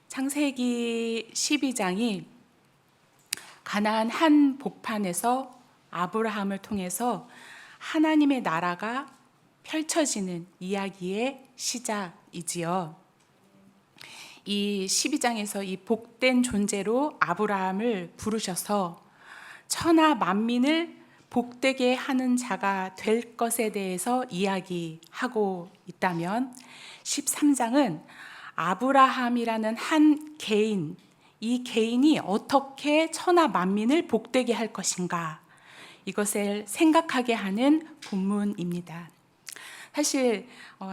창세기 12장이 가나안 한 복판에서 아브라함을 통해서 하나님의 나라가 펼쳐지는 이야기의 시작이지요. 이 12장에서 이 복된 존재로 아브라함을 부르셔서 천하 만민을 복되게 하는 자가 될 것에 대해서 이야기하고 있다면 13장은 아브라함이라는 한 개인, 이 개인이 어떻게 천하 만민을 복되게 할 것인가, 이것을 생각하게 하는 본문입니다. 사실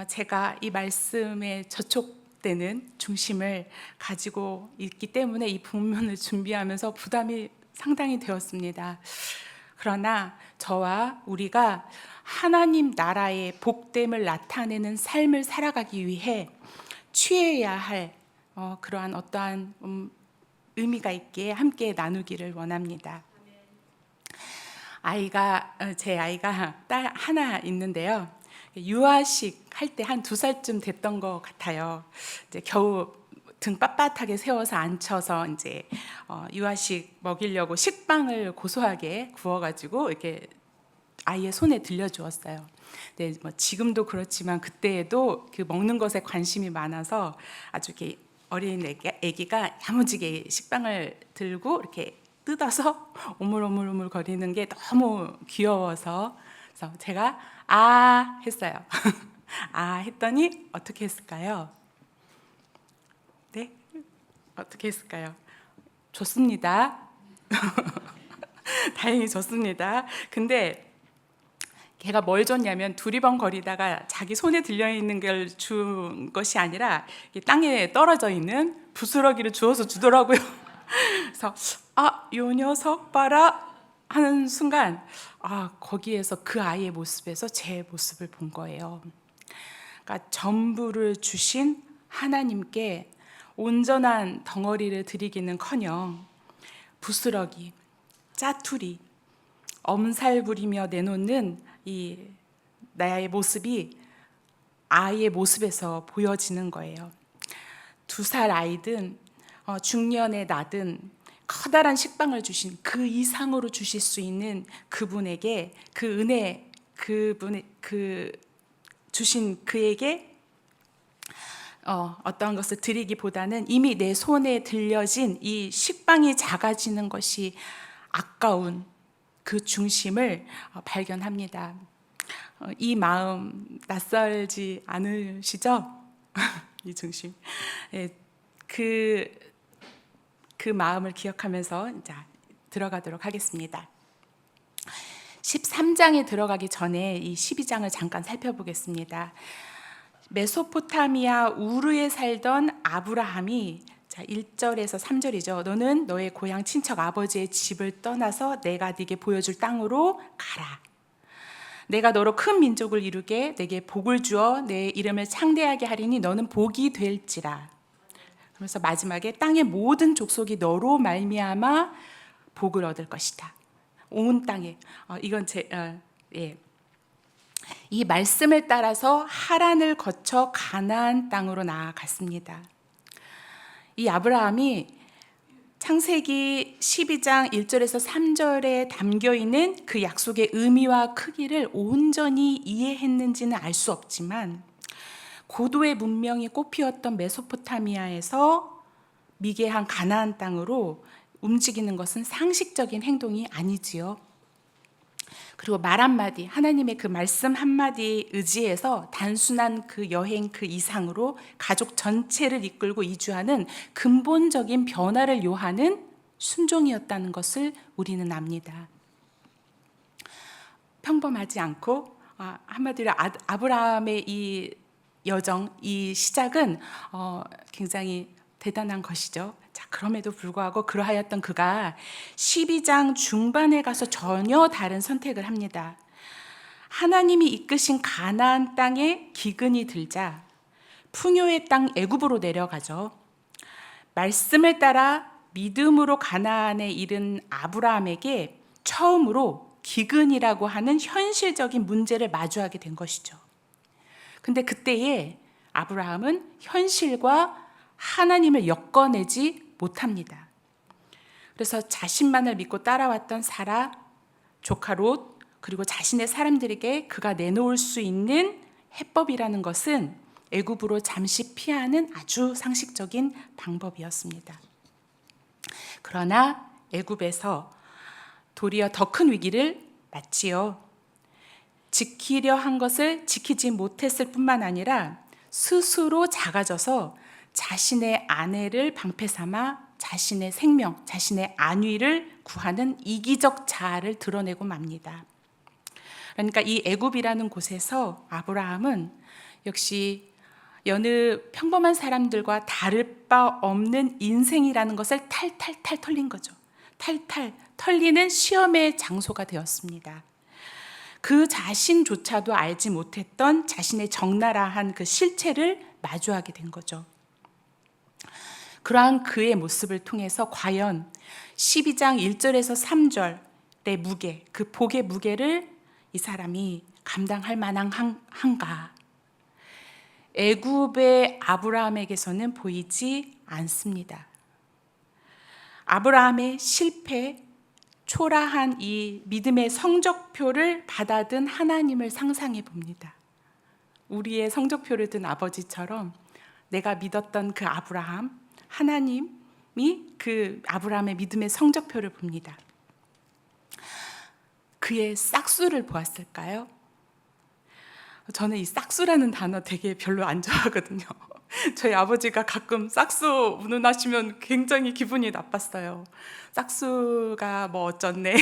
제가 이 말씀에 저촉되는 중심을 가지고 있기 때문에 이 본문을 준비하면서 부담이 상당히 되었습니다. 그러나 저와 우리가 하나님 나라의 복됨을 나타내는 삶을 살아가기 위해 취해야 할 그러한 어떠한 의미가 있게 함께 나누기를 원합니다. 제 아이가 딸 하나 있는데요. 유아식 할 때 한 2살쯤 됐던 것 같아요. 이제 겨우 등 빳빳하게 세워서 앉혀서 이제 유아식 먹이려고 식빵을 고소하게 구워가지고 이렇게 아이의 손에 들려주었어요. 네, 지금도 그렇지만 그때에도 그 먹는 것에 관심이 많아서 아주 이렇게 어린 아기가 야무지게 식빵을 들고 이렇게 뜯어서 오물오물 거리는 게 너무 귀여워서 그래서 제가 했어요. 했더니 어떻게 했을까요? 네? 어떻게 했을까요? 좋습니다. 다행히 좋습니다. 근데 걔가 뭘 줬냐면 두리번거리다가 자기 손에 들려있는 걸 준 것이 아니라 땅에 떨어져 있는 부스러기를 주워서 주더라고요. 그래서 요 녀석 봐라 하는 순간 거기에서 그 아이의 모습에서 제 모습을 본 거예요. 그러니까 전부를 주신 하나님께 온전한 덩어리를 드리기는커녕 부스러기, 짜투리, 엄살 부리며 내놓는 이 나의 모습이 아이의 모습에서 보여지는 거예요. 2살 아이든 중년의 나든 커다란 식빵을 주신 그 이상으로 주실 수 있는 그분에게 그 은혜, 주신 그에게 어떤 것을 드리기보다는 이미 내 손에 들려진 이 식빵이 작아지는 것이 아까운 그 중심을 발견합니다. 이 마음 낯설지 않으시죠? 이 중심. 그 마음을 기억하면서 들어가도록 하겠습니다. 13장에 들어가기 전에 이 12장을 잠깐 살펴보겠습니다. 메소포타미아 우르에 살던 아브라함이 1절에서 3절이죠. 너는 너의 고향 친척 아버지의 집을 떠나서 내가 네게 보여줄 땅으로 가라. 내가 너로 큰 민족을 이루게 내게 복을 주어 내 이름을 창대하게 하리니 너는 복이 될지라. 그러면서 마지막에 땅의 모든 족속이 너로 말미암아 복을 얻을 것이다. 온 땅에. 이건 이 말씀을 따라서 하란을 거쳐 가나안 땅으로 나아갔습니다. 이 아브라함이 창세기 12장 1절에서 3절에 담겨있는 그 약속의 의미와 크기를 온전히 이해했는지는 알 수 없지만 고도의 문명이 꽃피었던 메소포타미아에서 미개한 가나안 땅으로 움직이는 것은 상식적인 행동이 아니지요. 그리고 말 한마디, 하나님의 그 말씀 한마디에 의지해서 단순한 그 여행 그 이상으로 가족 전체를 이끌고 이주하는 근본적인 변화를 요하는 순종이었다는 것을 우리는 압니다. 평범하지 않고 한마디로 아브라함의 이 여정, 이 시작은 굉장히 대단한 것이죠. 그럼에도 불구하고 그러하였던 그가 12장 중반에 가서 전혀 다른 선택을 합니다. 하나님이 이끄신 가나안 땅에 기근이 들자 풍요의 땅 애굽으로 내려가죠. 말씀을 따라 믿음으로 가나안에 이른 아브라함에게 처음으로 기근이라고 하는 현실적인 문제를 마주하게 된 것이죠. 근데 그때에 아브라함은 현실과 하나님을 엮어내지 못합니다. 그래서 자신만을 믿고 따라왔던 사라, 조카 롯, 그리고 자신의 사람들에게 그가 내놓을 수 있는 해법이라는 것은 애굽으로 잠시 피하는 아주 상식적인 방법이었습니다. 그러나 애굽에서 도리어 더 큰 위기를 맞지요. 지키려 한 것을 지키지 못했을 뿐만 아니라 스스로 작아져서 자신의 아내를 방패 삼아 자신의 생명, 자신의 안위를 구하는 이기적 자아를 드러내고 맙니다. 그러니까 이 애굽이라는 곳에서 아브라함은 역시 여느 평범한 사람들과 다를 바 없는 인생이라는 것을 탈탈탈 털린 거죠. 탈탈 털리는 시험의 장소가 되었습니다. 그 자신조차도 알지 못했던 자신의 적나라한 그 실체를 마주하게 된 거죠. 그러한 그의 모습을 통해서 과연 12장 1절에서 3절의 무게, 그 복의 무게를 이 사람이 감당할 만한가? 애굽의 아브라함에게서는 보이지 않습니다. 아브라함의 실패, 초라한 이 믿음의 성적표를 받아든 하나님을 상상해 봅니다. 우리의 성적표를 든 아버지처럼 내가 믿었던 그 아브라함, 하나님이 그 아브라함의 믿음의 성적표를 봅니다. 그의 싹수를 보았을까요? 저는 이 싹수라는 단어 되게 별로 안 좋아하거든요. 저희 아버지가 가끔 싹수 운운하시면 굉장히 기분이 나빴어요. 싹수가 뭐 어쩌네.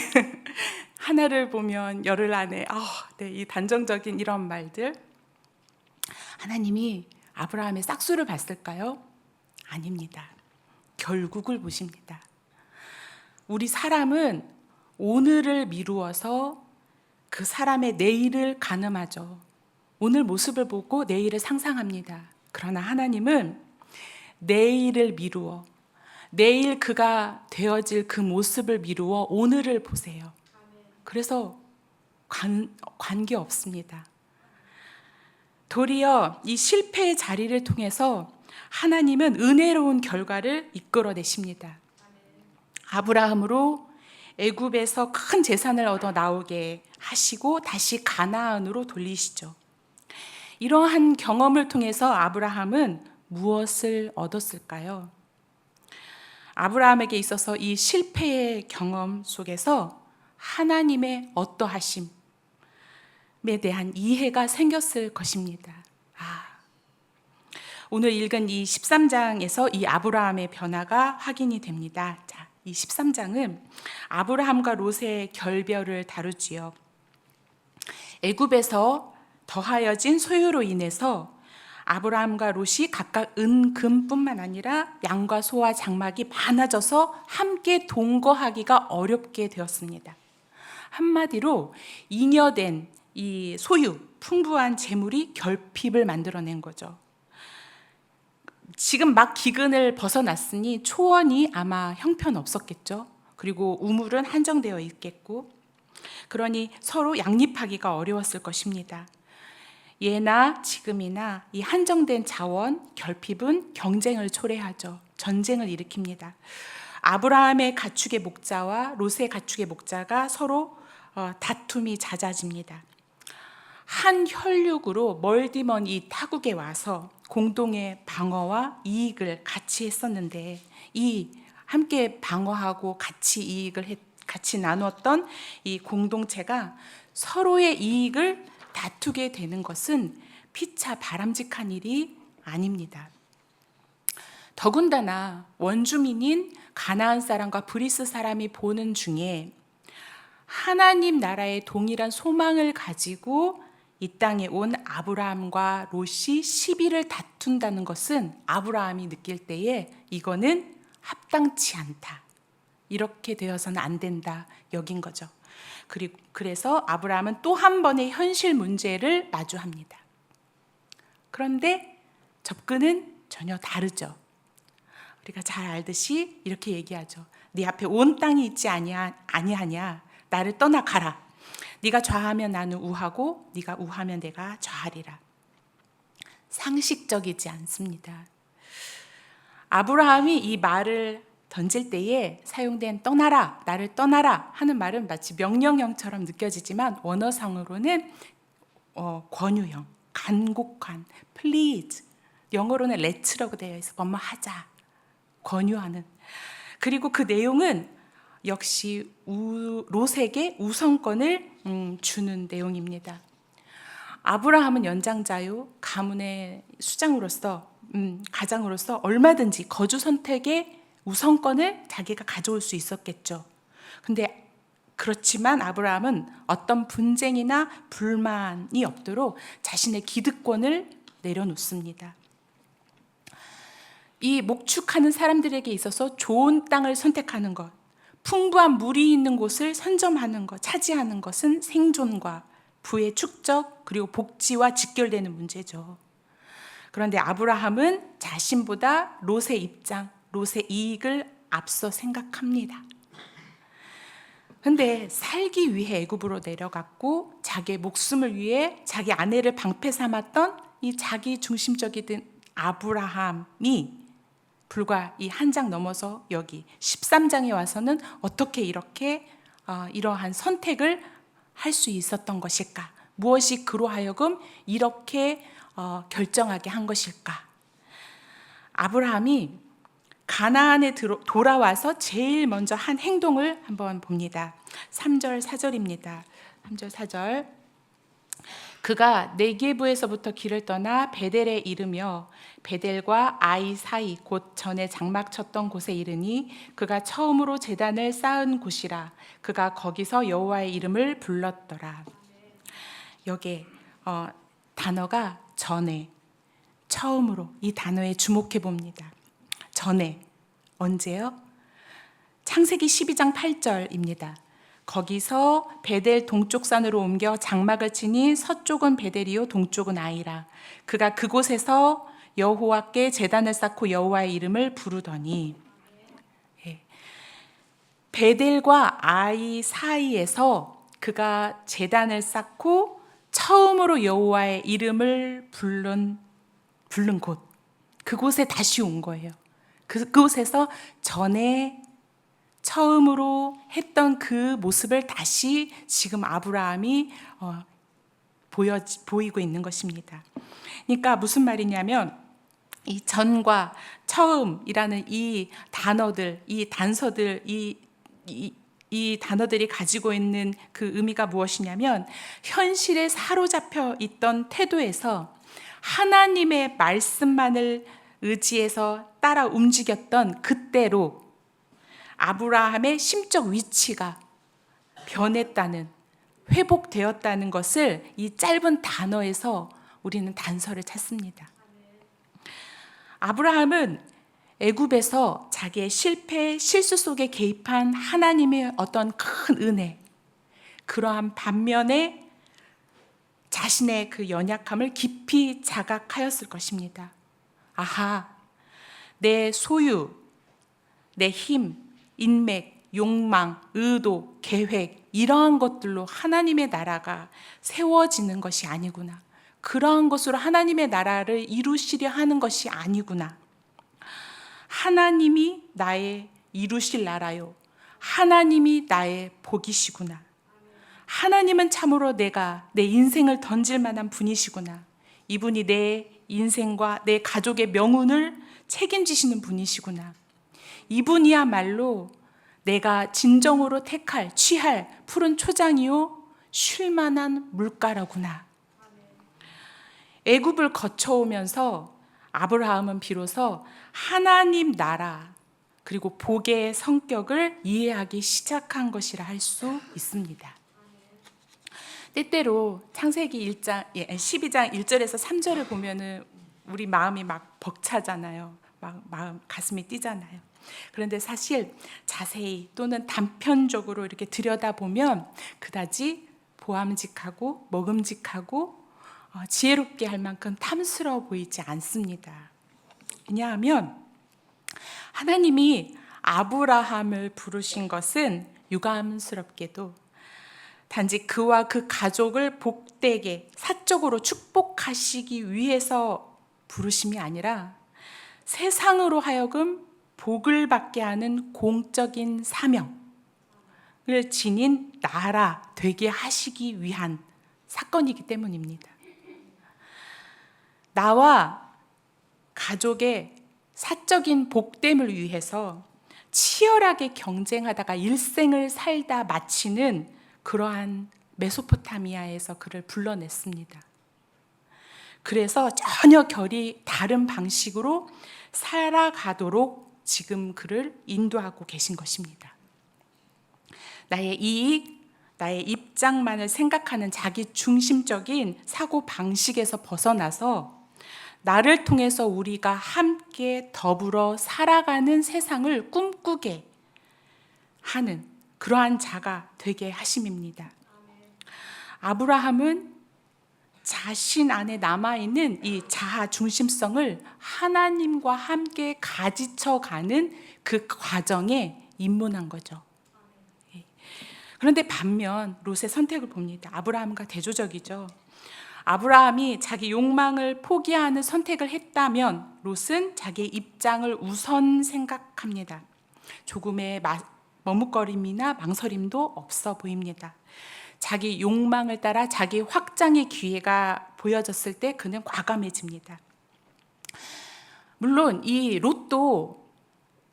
하나를 보면 열흘 안에 네, 이 단정적인 이런 말들. 하나님이 아브라함의 싹수를 봤을까요? 아닙니다. 결국을 보십니다. 우리 사람은 오늘을 미루어서 그 사람의 내일을 가늠하죠. 오늘 모습을 보고 내일을 상상합니다. 그러나 하나님은 내일을 미루어, 내일 그가 되어질 그 모습을 미루어 오늘을 보세요. 그래서 관계 없습니다. 도리어 이 실패의 자리를 통해서 하나님은 은혜로운 결과를 이끌어내십니다. 아브라함으로 애굽에서 큰 재산을 얻어 나오게 하시고 다시 가나안으로 돌리시죠. 이러한 경험을 통해서 아브라함은 무엇을 얻었을까요? 아브라함에게 있어서 이 실패의 경험 속에서 하나님의 어떠하심에 대한 이해가 생겼을 것입니다. 오늘 읽은 이 13장에서 이 아브라함의 변화가 확인이 됩니다. 자, 이 13장은 아브라함과 롯의 결별을 다루지요. 애굽에서 더하여진 소유로 인해서 아브라함과 롯이 각각 은, 금뿐만 아니라 양과 소와 장막이 많아져서 함께 동거하기가 어렵게 되었습니다. 한마디로 잉여된 이 소유, 풍부한 재물이 결핍을 만들어낸 거죠. 지금 막 기근을 벗어났으니 초원이 아마 형편없었겠죠. 그리고 우물은 한정되어 있겠고, 그러니 서로 양립하기가 어려웠을 것입니다. 예나 지금이나 이 한정된 자원, 결핍은 경쟁을 초래하죠. 전쟁을 일으킵니다. 아브라함의 가축의 목자와 롯의 가축의 목자가 서로 다툼이 잦아집니다. 한 혈육으로 멀디먼 이 타국에 와서 공동의 방어와 이익을 같이 했었는데, 이 함께 방어하고 같이 나누었던 이 공동체가 서로의 이익을 다투게 되는 것은 피차 바람직한 일이 아닙니다. 더군다나 원주민인 가나안 사람과 브리스 사람이 보는 중에 하나님 나라의 동일한 소망을 가지고 이 땅에 온 아브라함과 롯이 시비를 다툰다는 것은 아브라함이 느낄 때에 이거는 합당치 않다. 이렇게 되어서는 안 된다. 여긴 거죠. 그래서 아브라함은 또 한 번의 현실 문제를 마주합니다. 그런데 접근은 전혀 다르죠. 우리가 잘 알듯이 이렇게 얘기하죠. 네 앞에 온 땅이 있지 아니하냐. 나를 떠나 가라. 네가 좌하면 나는 우하고 네가 우하면 내가 좌하리라. 상식적이지 않습니다. 아브라함이 이 말을 던질 때에 사용된 떠나라, 나를 떠나라 하는 말은 마치 명령형처럼 느껴지지만 원어상으로는 권유형, 간곡한, please, 영어로는 let'라고 되어 있어. 뭐뭐 하자, 권유하는. 그리고 그 내용은 역시 롯에게 우선권을 주는 내용입니다. 아브라함은 연장자요, 가문의 수장으로서, 가장으로서 얼마든지 거주 선택의 우선권을 자기가 가져올 수 있었겠죠. 근데 그렇지만 아브라함은 어떤 분쟁이나 불만이 없도록 자신의 기득권을 내려놓습니다. 이 목축하는 사람들에게 있어서 좋은 땅을 선택하는 것, 풍부한 물이 있는 곳을 선점하는 것, 차지하는 것은 생존과 부의 축적 그리고 복지와 직결되는 문제죠. 그런데 아브라함은 자신보다 롯의 입장, 롯의 이익을 앞서 생각합니다. 근데 살기 위해 애굽으로 내려갔고 자기의 목숨을 위해 자기 아내를 방패 삼았던 이 자기 중심적인 아브라함이 불과 이 한 장 넘어서 여기 13장에 와서는 어떻게 이렇게 이러한 선택을 할 수 있었던 것일까? 무엇이 그로 하여금 이렇게 결정하게 한 것일까? 아브라함이 가나안에 돌아와서 제일 먼저 한 행동을 한번 봅니다. 3절 4절입니다. 3절 4절. 그가 네게부에서부터 길을 떠나 베델에 이르며 베델과 아이 사이 곧 전에 장막 쳤던 곳에 이르니 그가 처음으로 제단을 쌓은 곳이라. 그가 거기서 여호와의 이름을 불렀더라. 여기에 단어가 전에, 처음으로, 이 단어에 주목해 봅니다. 전에, 언제요? 창세기 12장 8절입니다. 거기서 베델 동쪽 산으로 옮겨 장막을 치니 서쪽은 베델이요 동쪽은 아이라. 그가 그곳에서 여호와께 제단을 쌓고 여호와의 이름을 부르더니. 베델과 아이 사이에서 그가 제단을 쌓고 처음으로 여호와의 이름을 부른 곳, 그곳에 다시 온 거예요. 그곳에서 전에 처음으로 했던 그 모습을 다시 지금 아브라함이 보이고 있는 것입니다. 그러니까 무슨 말이냐면 이 전과 처음이라는 이 단어들, 이 단서들, 이 단어들이 가지고 있는 그 의미가 무엇이냐면 현실에 사로잡혀 있던 태도에서 하나님의 말씀만을 의지해서 따라 움직였던 그때로 아브라함의 심적 위치가 변했다는, 회복되었다는 것을 이 짧은 단어에서 우리는 단서를 찾습니다. 아브라함은 애굽에서 자기의 실패, 실수 속에 개입한 하나님의 어떤 큰 은혜, 그러한 반면에 자신의 그 연약함을 깊이 자각하였을 것입니다. 아하, 내 소유, 내 힘, 인맥, 욕망, 의도, 계획, 이러한 것들로 하나님의 나라가 세워지는 것이 아니구나. 그러한 것으로 하나님의 나라를 이루시려 하는 것이 아니구나. 하나님이 나의 이루실 나라요. 하나님이 나의 복이시구나. 하나님은 참으로 내가 내 인생을 던질 만한 분이시구나. 이분이 내 인생과 내 가족의 명운을 책임지시는 분이시구나. 이분이야말로 내가 진정으로 취할 푸른 초장이요 쉴 만한 물가라구나. 애굽을 거쳐오면서 아브라함은 비로소 하나님 나라 그리고 복의 성격을 이해하기 시작한 것이라 할 수 있습니다. 때때로 창세기 12장 1절에서 3절을 보면은 우리 마음이 막 벅차잖아요. 막 마음 가슴이 뛰잖아요. 그런데 사실 자세히 또는 단편적으로 이렇게 들여다보면 그다지 보암직하고 먹음직하고 지혜롭게 할 만큼 탐스러워 보이지 않습니다. 왜냐하면 하나님이 아브라함을 부르신 것은 유감스럽게도 단지 그와 그 가족을 복되게 사적으로 축복하시기 위해서 부르심이 아니라 세상으로 하여금 복을 받게 하는 공적인 사명을 지닌 나라 되게 하시기 위한 사건이기 때문입니다. 나와 가족의 사적인 복됨을 위해서 치열하게 경쟁하다가 일생을 살다 마치는 그러한 메소포타미아에서 그를 불러냈습니다. 그래서 전혀 결이 다른 방식으로 살아가도록 지금 그를 인도하고 계신 것입니다. 나의 이익, 나의 입장만을 생각하는 자기 중심적인 사고 방식에서 벗어나서 나를 통해서 우리가 함께 더불어 살아가는 세상을 꿈꾸게 하는 그러한 자가 되게 하심입니다. 아브라함은 자신 안에 남아있는 이 자아 중심성을 하나님과 함께 가지쳐가는 그 과정에 입문한 거죠. 그런데 반면 롯의 선택을 봅니다. 아브라함과 대조적이죠. 아브라함이 자기 욕망을 포기하는 선택을 했다면 롯은 자기의 입장을 우선 생각합니다. 조금의 머뭇거림이나 망설임도 없어 보입니다. 자기 욕망을 따라 자기 확장의 기회가 보여졌을 때 그는 과감해집니다. 물론 이 롯도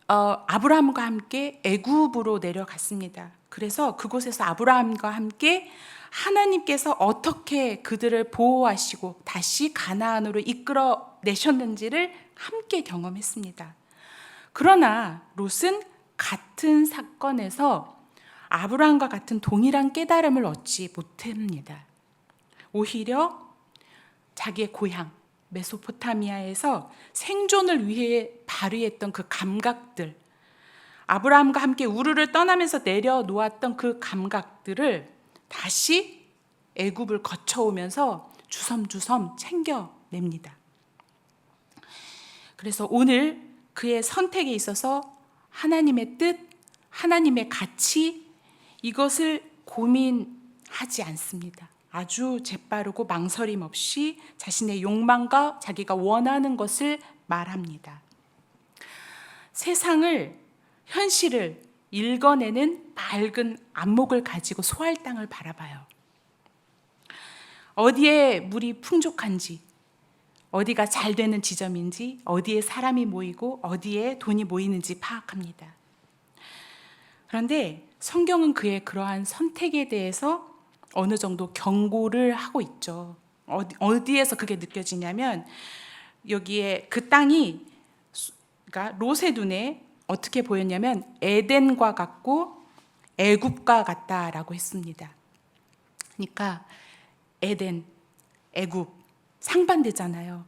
아브라함과 함께 애굽으로 내려갔습니다. 그래서 그곳에서 아브라함과 함께 하나님께서 어떻게 그들을 보호하시고 다시 가나안으로 이끌어 내셨는지를 함께 경험했습니다. 그러나 롯은 같은 사건에서 아브라함과 같은 동일한 깨달음을 얻지 못합니다. 오히려 자기의 고향 메소포타미아에서 생존을 위해 발휘했던 그 감각들, 아브라함과 함께 우르를 떠나면서 내려놓았던 그 감각들을 다시 애굽을 거쳐오면서 주섬주섬 챙겨냅니다. 그래서 오늘 그의 선택에 있어서 하나님의 뜻, 하나님의 가치, 이것을 고민하지 않습니다. 아주 재빠르고 망설임 없이 자신의 욕망과 자기가 원하는 것을 말합니다. 세상을, 현실을 읽어내는 밝은 안목을 가지고 소할 땅을 바라봐요. 어디에 물이 풍족한지, 어디가 잘 되는 지점인지, 어디에 사람이 모이고 어디에 돈이 모이는지 파악합니다. 그런데 성경은 그의 그러한 선택에 대해서 어느 정도 경고를 하고 있죠. 어디에서 그게 느껴지냐면 여기에 그 땅이, 그러니까 롯의 눈에 어떻게 보였냐면 에덴과 같고 애굽과 같다라고 했습니다. 그러니까 에덴, 애굽 상반되잖아요.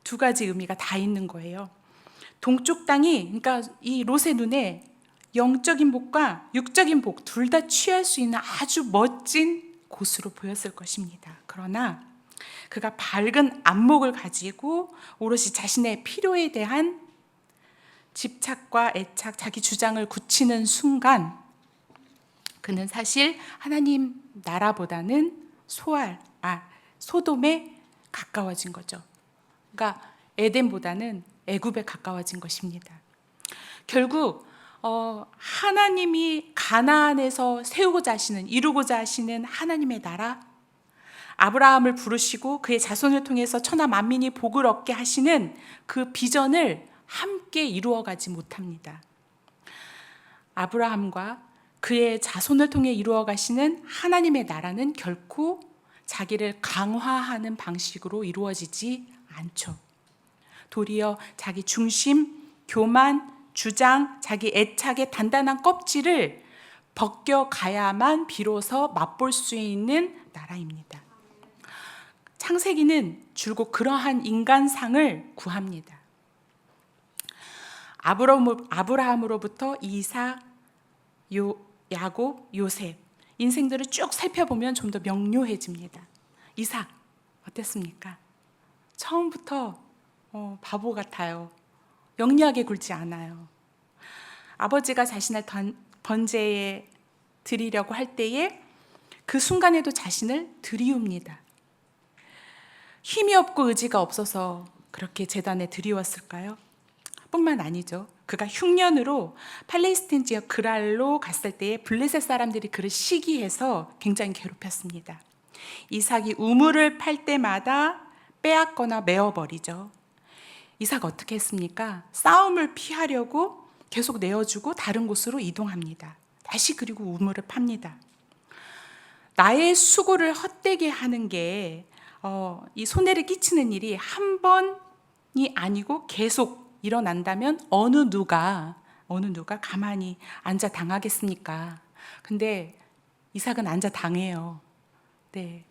두 가지 의미가 다 있는 거예요. 동쪽 땅이, 그러니까 이 롯의 눈에 영적인 복과 육적인 복 둘 다 취할 수 있는 아주 멋진 곳으로 보였을 것입니다. 그러나 그가 밝은 안목을 가지고 오롯이 자신의 필요에 대한 집착과 애착, 자기 주장을 굳히는 순간 그는 사실 하나님 나라보다는 소돔에 가까워진 거죠. 그러니까 에덴보다는 애굽에 가까워진 것입니다. 결국 하나님이 가나안에서 세우고자 하시는, 이루고자 하시는 하나님의 나라, 아브라함을 부르시고 그의 자손을 통해서 천하 만민이 복을 얻게 하시는 그 비전을 함께 이루어가지 못합니다. 아브라함과 그의 자손을 통해 이루어가시는 하나님의 나라는 결코 자기를 강화하는 방식으로 이루어지지 않죠. 도리어 자기 중심, 교만, 주장, 자기 애착의 단단한 껍질을 벗겨가야만 비로소 맛볼 수 있는 나라입니다. 창세기는 줄곧 그러한 인간상을 구합니다. 아브라함으로부터 이삭, 야곱, 요셉 인생들을 쭉 살펴보면 좀 더 명료해집니다. 이삭 어땠습니까? 처음부터 바보 같아요. 영리하게 굴지 않아요. 아버지가 자신을 번제에 드리려고 할 때에 그 순간에도 자신을 들이웁니다. 힘이 없고 의지가 없어서 그렇게 제단에 드리웠을까요? 뿐만 아니죠. 그가 흉년으로 팔레스틴 지역 그랄로 갔을 때에 블레셋 사람들이 그를 시기해서 굉장히 괴롭혔습니다. 이삭이 우물을 팔 때마다 빼앗거나 메어버리죠. 이삭 어떻게 했습니까? 싸움을 피하려고 계속 내어주고 다른 곳으로 이동합니다. 다시 그리고 우물을 팝니다. 나의 수고를 헛되게 하는 게 이 손해를 끼치는 일이 한 번이 아니고 계속 일어난다면 어느 누가 가만히 앉아 당하겠습니까? 근데 이삭은 앉아 당해요. 네.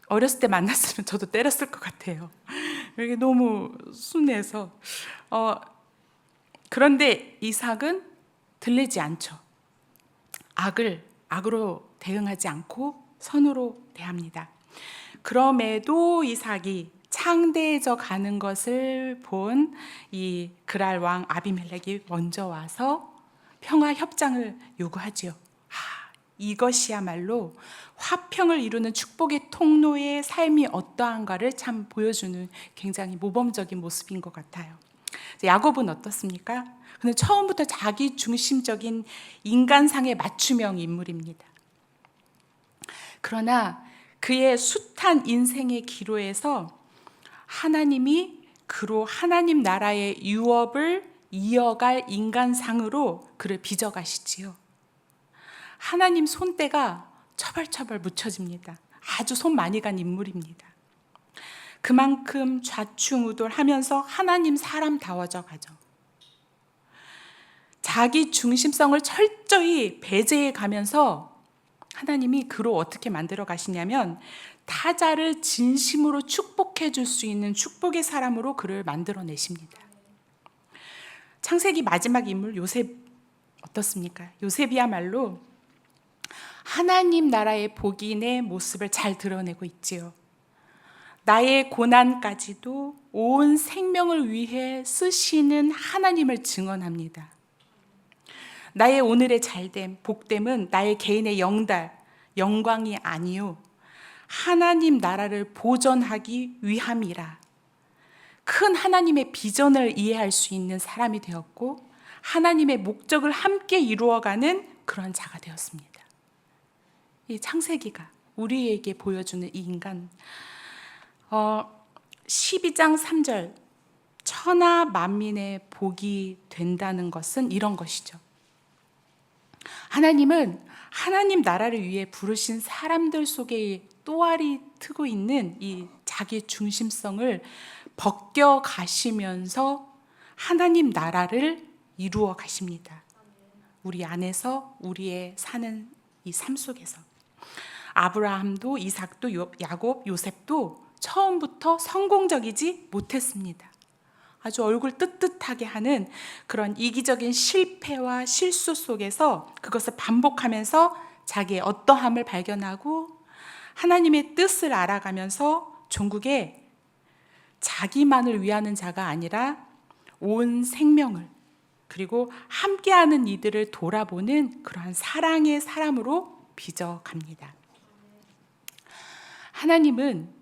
어렸을 때 만났으면 저도 때렸을 것 같아요. 이게 너무 순해서. 그런데 이삭은 들리지 않죠. 악으로 대응하지 않고 선으로 대합니다. 그럼에도 이삭이 창대해져 가는 것을 본 이 그랄 왕 아비멜렉이 먼저 와서 평화 협상을 요구하지요. 이것이야말로 화평을 이루는 축복의 통로의 삶이 어떠한가를 참 보여주는 굉장히 모범적인 모습인 것 같아요. 야곱은 어떻습니까? 그는 처음부터 자기 중심적인 인간상의 맞춤형 인물입니다. 그러나 그의 숱한 인생의 기로에서 하나님이 그로 하나님 나라의 유업을 이어갈 인간상으로 그를 빚어가시지요. 하나님 손때가 처벌처벌 묻혀집니다. 아주 손 많이 간 인물입니다. 그만큼 좌충우돌하면서 하나님 사람다워져 가죠. 자기 중심성을 철저히 배제해 가면서 하나님이 그로 어떻게 만들어 가시냐면 타자를 진심으로 축복해 줄 수 있는 축복의 사람으로 그를 만들어내십니다. 창세기 마지막 인물 요셉 어떻습니까? 요셉이야말로 하나님 나라의 복인의 모습을 잘 드러내고 있지요. 나의 고난까지도 온 생명을 위해 쓰시는 하나님을 증언합니다. 나의 오늘의 잘됨, 복됨은 나의 개인의 영광이 아니요 하나님 나라를 보존하기 위함이라. 큰 하나님의 비전을 이해할 수 있는 사람이 되었고 하나님의 목적을 함께 이루어가는 그런 자가 되었습니다. 이 창세기가 우리에게 보여주는 이 인간 12장 3절 천하 만민의 복이 된다는 것은 이런 것이죠. 하나님은 하나님 나라를 위해 부르신 사람들 속에 또아리 트고 있는 이 자기 중심성을 벗겨 가시면서 하나님 나라를 이루어 가십니다. 우리 안에서 우리의 사는 이 삶 속에서 아브라함도 이삭도 야곱 요셉도 처음부터 성공적이지 못했습니다. 아주 얼굴 뜨뜻하게 하는 그런 이기적인 실패와 실수 속에서 그것을 반복하면서 자기의 어떠함을 발견하고 하나님의 뜻을 알아가면서 종국에 자기만을 위하는 자가 아니라 온 생명을 그리고 함께하는 이들을 돌아보는 그러한 사랑의 사람으로 빚어갑니다. 하나님은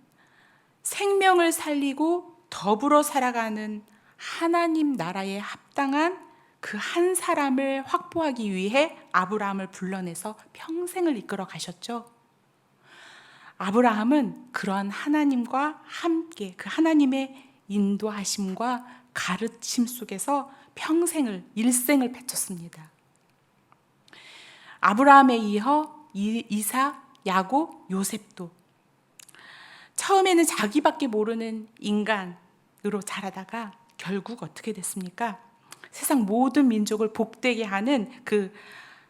생명을 살리고 더불어 살아가는 하나님 나라에 합당한 그 한 사람을 확보하기 위해 아브라함을 불러내서 평생을 이끌어 가셨죠. 아브라함은 그러한 하나님과 함께 그 하나님의 인도하심과 가르침 속에서 일생을 바쳤습니다. 아브라함에 이어 이삭, 야곱, 요셉도 처음에는 자기밖에 모르는 인간으로 자라다가 결국 어떻게 됐습니까? 세상 모든 민족을 복되게 하는 그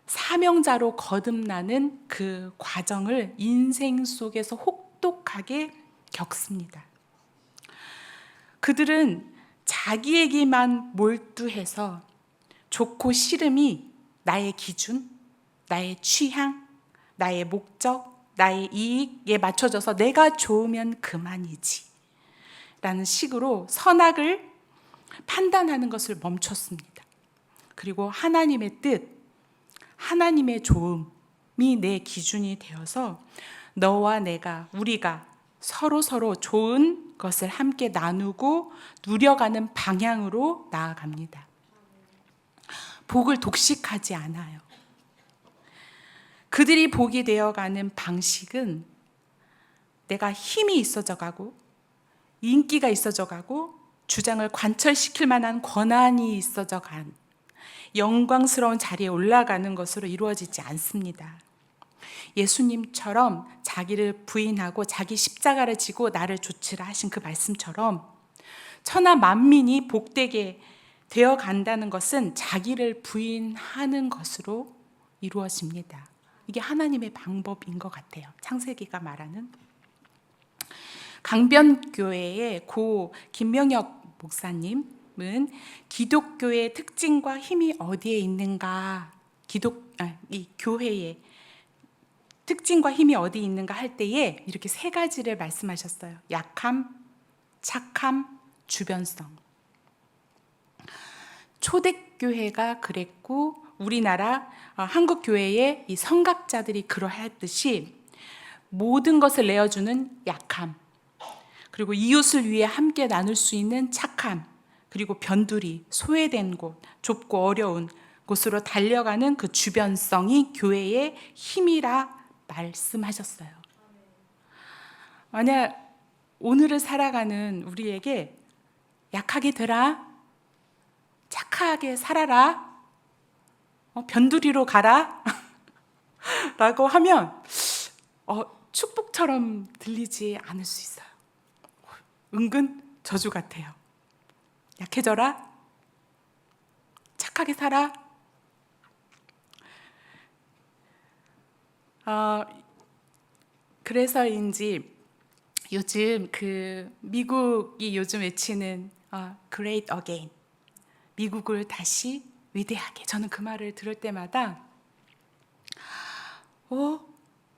사명자로 거듭나는 그 과정을 인생 속에서 혹독하게 겪습니다. 그들은 자기에게만 몰두해서 좋고 싫음이 나의 기준, 나의 취향, 나의 목적, 나의 이익에 맞춰져서 내가 좋으면 그만이지 라는 식으로 선악을 판단하는 것을 멈췄습니다. 그리고 하나님의 뜻, 하나님의 좋음이 내 기준이 되어서 너와 내가, 우리가 서로 좋은 것을 함께 나누고 누려가는 방향으로 나아갑니다. 복을 독식하지 않아요. 그들이 복이 되어가는 방식은 내가 힘이 있어져 가고 인기가 있어져 가고 주장을 관철시킬 만한 권한이 있어져 간 영광스러운 자리에 올라가는 것으로 이루어지지 않습니다. 예수님처럼 자기를 부인하고 자기 십자가를 지고 나를 좇으라 하신 그 말씀처럼 천하 만민이 복되게 되어 간다는 것은 자기를 부인하는 것으로 이루어집니다. 이게 하나님의 방법인 것 같아요. 창세기가 말하는. 강변교회의 고 김명혁 목사님은 기독교의 특징과 힘이 어디에 있는가, 이 교회의 특징과 힘이 어디 있는가 할 때에 이렇게 세 가지를 말씀하셨어요. 약함, 착함, 주변성. 초대교회가 그랬고 우리나라 한국 교회의 이 성각자들이 그러했듯이 모든 것을 내어주는 약함, 그리고 이웃을 위해 함께 나눌 수 있는 착함, 그리고 변두리, 소외된 곳, 좁고 어려운 곳으로 달려가는 그 주변성이 교회의 힘이라 말씀하셨어요. 만약 오늘을 살아가는 우리에게 약하게 되라, 착하게 살아라, 변두리로 가라 라고 하면 축복처럼 들리지 않을 수 있어요. 은근 저주 같아요. 약해져라, 착하게 살아. 그래서인지 요즘 미국이 요즘 외치는 Great Again, 미국을 다시 위대하게. 저는 그 말을 들을 때마다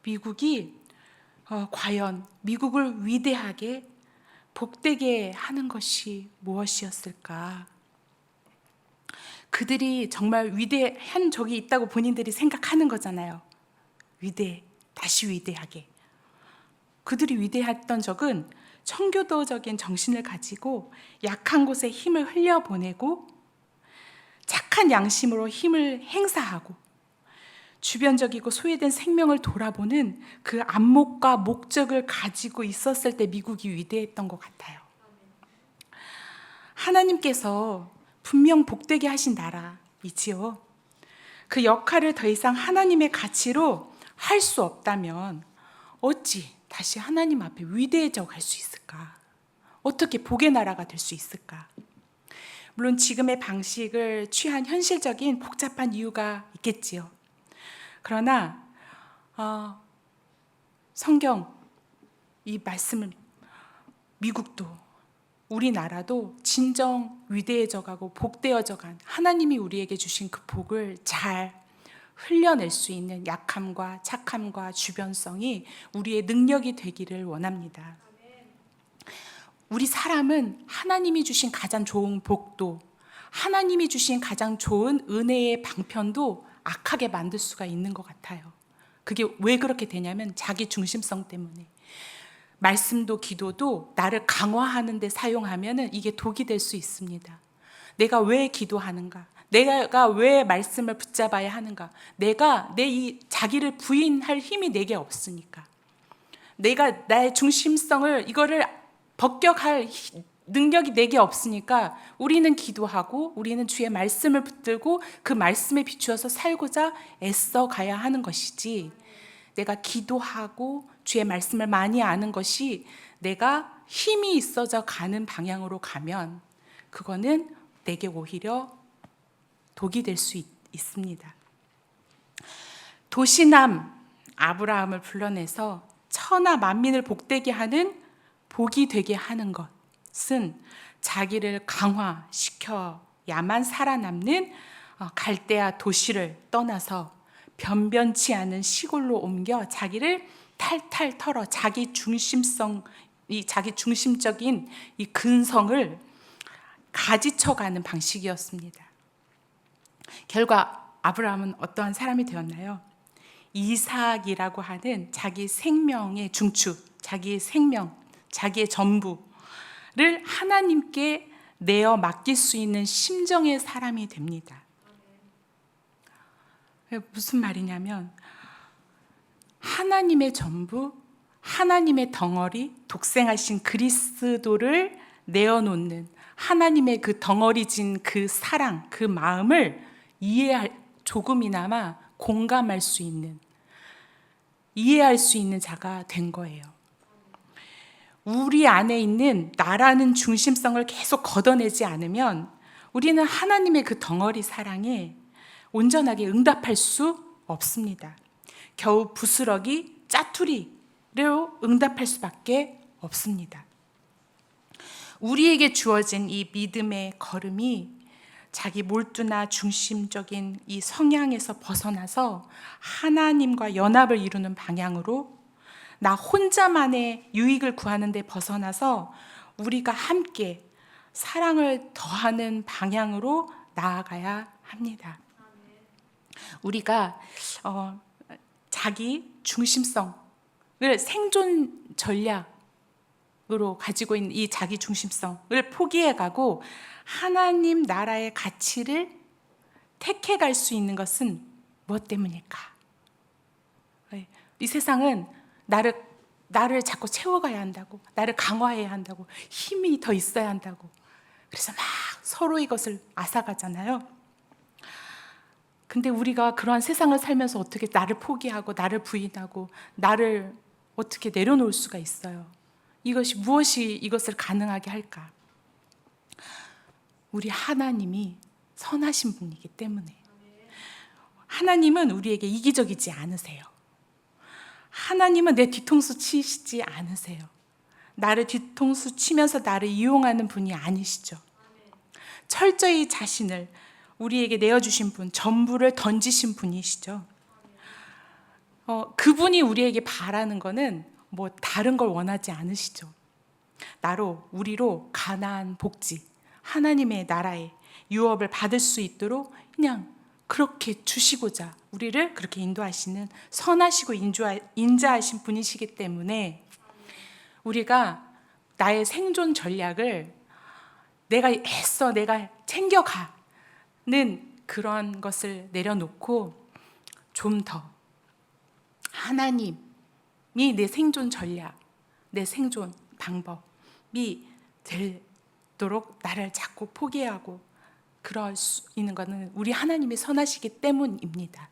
미국이 과연 미국을 위대하게 복되게 하는 것이 무엇이었을까? 그들이 정말 위대한 적이 있다고 본인들이 생각하는 거잖아요. 다시 위대하게. 그들이 위대했던 적은 청교도적인 정신을 가지고 약한 곳에 힘을 흘려보내고 착한 양심으로 힘을 행사하고 주변적이고 소외된 생명을 돌아보는 그 안목과 목적을 가지고 있었을 때 미국이 위대했던 것 같아요. 하나님께서 분명 복되게 하신 나라이지요. 그 역할을 더 이상 하나님의 가치로 할 수 없다면 어찌 다시 하나님 앞에 위대해져 갈 수 있을까? 어떻게 복의 나라가 될 수 있을까? 물론 지금의 방식을 취한 현실적인 복잡한 이유가 있겠지요. 그러나 성경 이 말씀을 미국도 우리나라도 진정 위대해져 가고 복되어져 간 하나님이 우리에게 주신 그 복을 잘 흘려낼 수 있는 약함과 착함과 주변성이 우리의 능력이 되기를 원합니다. 우리 사람은 하나님이 주신 가장 좋은 복도, 하나님이 주신 가장 좋은 은혜의 방편도 악하게 만들 수가 있는 것 같아요. 그게 왜 그렇게 되냐면 자기 중심성 때문에. 말씀도 기도도 나를 강화하는 데 사용하면 이게 독이 될 수 있습니다. 내가 왜 기도하는가? 내가 왜 말씀을 붙잡아야 하는가? 내가 이 자기를 부인할 힘이 내게 없으니까. 내가 나의 중심성을 이거를 벗겨갈 능력이 내게 없으니까 우리는 기도하고 우리는 주의 말씀을 붙들고 그 말씀에 비추어서 살고자 애써 가야 하는 것이지, 내가 기도하고 주의 말씀을 많이 아는 것이 내가 힘이 있어져 가는 방향으로 가면 그거는 내게 오히려 독이 될 수 있습니다. 도시남 아브라함을 불러내서 천하 만민을 복되게 하는 복이 되게 하는 것은 자기를 강화시켜야만 살아남는 갈대아 도시를 떠나서 변변치 않은 시골로 옮겨 자기를 탈탈 털어 자기 중심적인 이 근성을 가지쳐가는 방식이었습니다. 결과 아브라함은 어떠한 사람이 되었나요? 이삭이라고 하는 자기 생명의 중추, 자기의 생명, 자기의 전부, 하나님께 내어 맡길 수 있는 심정의 사람이 됩니다. 무슨 말이냐면 하나님의 전부, 하나님의 덩어리, 독생하신 그리스도를 내어놓는 하나님의 그 덩어리진 그 사랑, 그 마음을 조금이나마 공감할 수 있는, 이해할 수 있는 자가 된 거예요. 우리 안에 있는 나라는 중심성을 계속 걷어내지 않으면 우리는 하나님의 그 덩어리 사랑에 온전하게 응답할 수 없습니다. 겨우 부스러기, 짜투리로 응답할 수밖에 없습니다. 우리에게 주어진 이 믿음의 걸음이 자기 몰두나 중심적인 이 성향에서 벗어나서 하나님과 연합을 이루는 방향으로, 나 혼자만의 유익을 구하는 데 벗어나서 우리가 함께 사랑을 더하는 방향으로 나아가야 합니다. 우리가 자기 중심성을 생존 전략으로 가지고 있는 이 자기 중심성을 포기해가고 하나님 나라의 가치를 택해갈 수 있는 것은 무엇 때문일까? 이 세상은 나를 자꾸 채워가야 한다고, 나를 강화해야 한다고, 힘이 더 있어야 한다고, 그래서 막 서로 이것을 앗아가잖아요. 근데 우리가 그러한 세상을 살면서 어떻게 나를 포기하고 나를 부인하고 나를 어떻게 내려놓을 수가 있어요? 무엇이 이것을 가능하게 할까? 우리 하나님이 선하신 분이기 때문에. 하나님은 우리에게 이기적이지 않으세요. 하나님은 내 뒤통수 치시지 않으세요. 나를 뒤통수 치면서 나를 이용하는 분이 아니시죠. 철저히 자신을 우리에게 내어주신 분, 전부를 던지신 분이시죠. 그분이 우리에게 바라는 거는 뭐 다른 걸 원하지 않으시죠. 우리로 가나안 복지, 하나님의 나라의 유업을 받을 수 있도록 그냥 그렇게 주시고자 우리를 그렇게 인도하시는 선하시고 인자하신 분이시기 때문에 우리가 나의 생존 전략을 내가 챙겨가는 그런 것을 내려놓고 좀 더 하나님이 내 생존 전략, 내 생존 방법이 되도록 나를 자꾸 포기하고 그럴 수 있는 것은 우리 하나님이 선하시기 때문입니다.